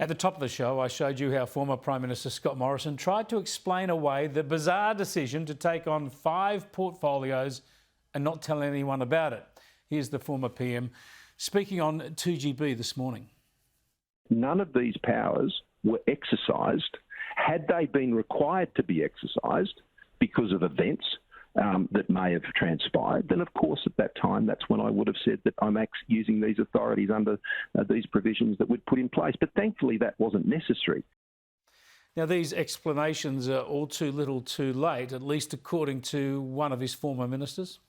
At the top of the show, I showed you how former Prime Minister Scott Morrison tried to explain away the bizarre decision to take on 5 portfolios and not tell anyone about it. Here's the former PM speaking on 2GB this morning. None of these powers were exercised. Had they been required to be exercised because of events that may have transpired, then of course at that time that's when I would have said that I'm using these authorities under these provisions that we'd put in place. But thankfully that wasn't necessary. Now these explanations are all too little too late, at least according to one of his former ministers.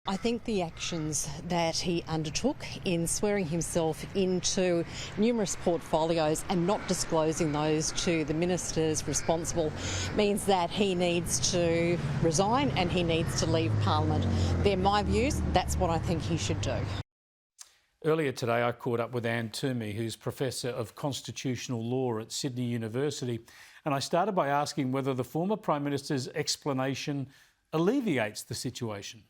I think the actions that he undertook in swearing himself into numerous portfolios and not disclosing those to the ministers responsible means that he needs to resign and he needs to leave Parliament. They're my views. That's what I think he should do. Earlier today I caught up with Anne Twomey, who's Professor of Constitutional Law at Sydney University, and I started by asking whether the former Prime Minister's explanation alleviates the situation.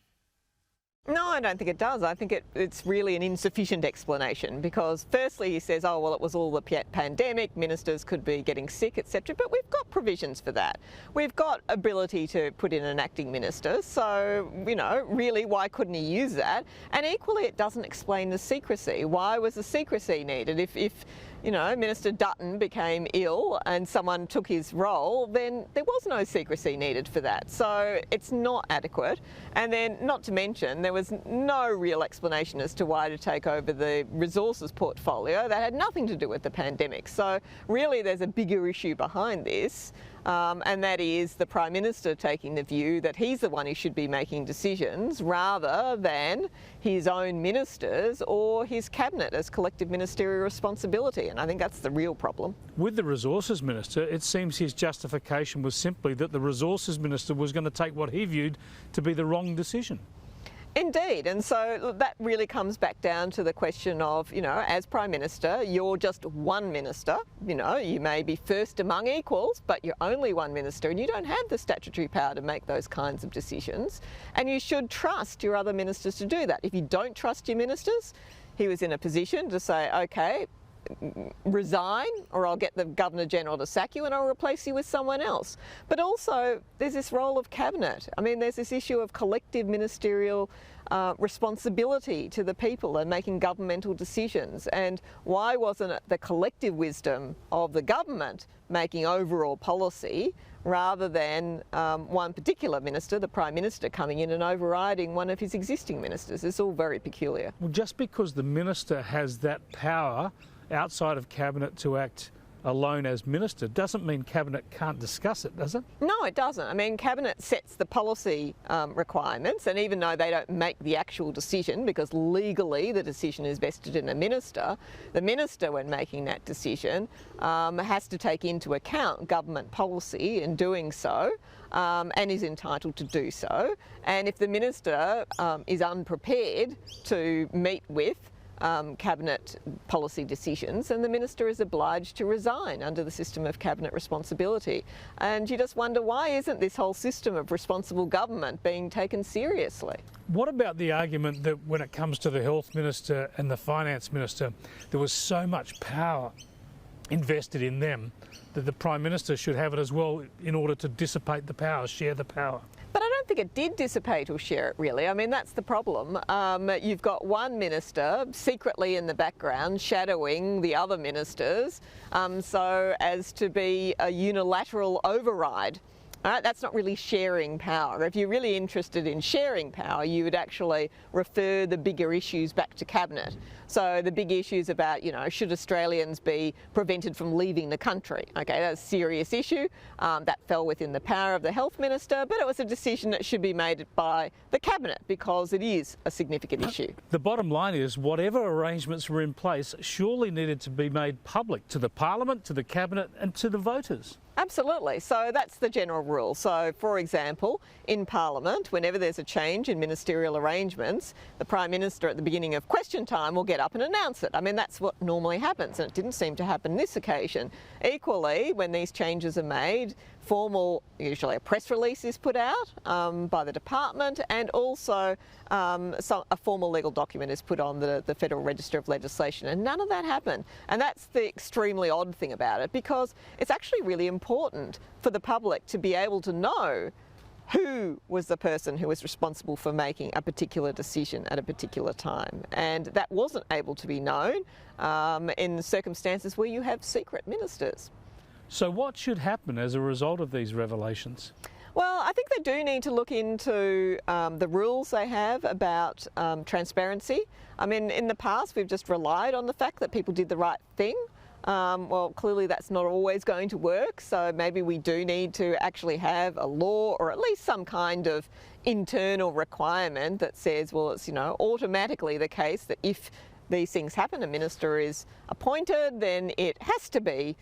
No, I don't think it does. I think it's really an insufficient explanation because firstly he says, oh, well, it was all the pandemic, ministers could be getting sick, etc. But we've got provisions for that. We've got ability to put in an acting minister. So, you know, really, why couldn't he use that? And equally, it doesn't explain the secrecy. Why was the secrecy needed? If you know, Minister Dutton became ill and someone took his role, then there was no secrecy needed for that. So it's not adequate. And then, not to mention, there was no real explanation as to why to take over the resources portfolio. That had nothing to do with the pandemic. So really there's a bigger issue behind this. And that is the Prime Minister taking the view that he's the one who should be making decisions rather than his own ministers or his cabinet as collective ministerial responsibility. And I think that's the real problem. With the Resources Minister, it seems his justification was simply that the Resources Minister was going to take what he viewed to be the wrong decision. Indeed, and so that really comes back down to the question of, you know, as Prime Minister, you're just one minister. You know, you may be first among equals, but you're only one minister and you don't have the statutory power to make those kinds of decisions. And you should trust your other ministers to do that. If you don't trust your ministers, he was in a position to say, okay, resign or I'll get the Governor-General to sack you and I'll replace you with someone else. But also there's this role of Cabinet. I mean, there's this issue of collective ministerial responsibility to the people and making governmental decisions. And why wasn't it the collective wisdom of the government making overall policy rather than one particular minister, the Prime Minister, coming in and overriding one of his existing ministers? It's all very peculiar. Well, just because the minister has that power outside of Cabinet to act alone as minister doesn't mean Cabinet can't discuss it, does it? No, it doesn't. I mean, Cabinet sets the policy requirements, and even though they don't make the actual decision, because legally the decision is vested in a minister, the minister, when making that decision, has to take into account government policy in doing so, and is entitled to do so. And if the minister is unprepared to meet with Cabinet policy decisions, and the minister is obliged to resign under the system of Cabinet responsibility. And you just wonder, why isn't this whole system of responsible government being taken seriously? What about the argument that when it comes to the Health Minister and the Finance Minister, there was so much power invested in them that the Prime Minister should have it as well in order to dissipate the power, share the power? But I don't think it did dissipate or share it, really. I mean, that's the problem. You've got one minister secretly in the background shadowing the other ministers so as to be a unilateral override. That's not really sharing power. If you're really interested in sharing power, you would actually refer the bigger issues back to Cabinet. So the big issues about, you know, should Australians be prevented from leaving the country? Okay, that's a serious issue. That fell within the power of the Health Minister, but it was a decision that should be made by the Cabinet because it is a significant issue. The bottom line is whatever arrangements were in place surely needed to be made public to the Parliament, to the Cabinet and to the voters. Absolutely. So that's the general rule. So, for example, in Parliament, whenever there's a change in ministerial arrangements, the Prime Minister at the beginning of question time will get up and announce it. I mean, that's what normally happens, and it didn't seem to happen this occasion. Equally, when these changes are made, usually a press release is put out by the department, and also a formal legal document is put on the Federal Register of Legislation, and none of that happened. And that's the extremely odd thing about it, because it's actually really important for the public to be able to know who was the person who was responsible for making a particular decision at a particular time. And that wasn't able to be known in the circumstances where you have secret ministers. So what should happen as a result of these revelations? Well, I think they do need to look into the rules they have about transparency. I mean, in the past, we've just relied on the fact that people did the right thing. Well, clearly that's not always going to work, so maybe we do need to actually have a law, or at least some kind of internal requirement that says, well, it's, automatically the case that if these things happen, a minister is appointed, then it has to be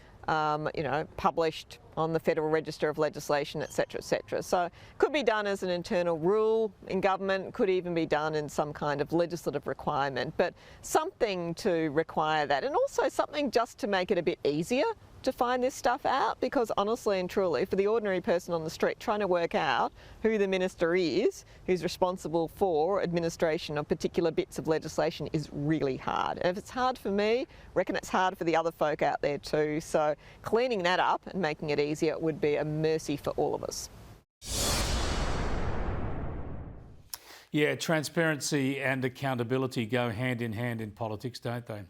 published on the Federal Register of Legislation, etc., etc. So it could be done as an internal rule in government, could even be done in some kind of legislative requirement, but something to require that, and also something just to make it a bit easier to find this stuff out, because honestly and truly, for the ordinary person on the street trying to work out who the minister is who's responsible for administration of particular bits of legislation is really hard. And if it's hard for me, I reckon it's hard for the other folk out there too. So cleaning that up and making it easier would be a mercy for all of us. Yeah, transparency and accountability go hand in politics, don't they?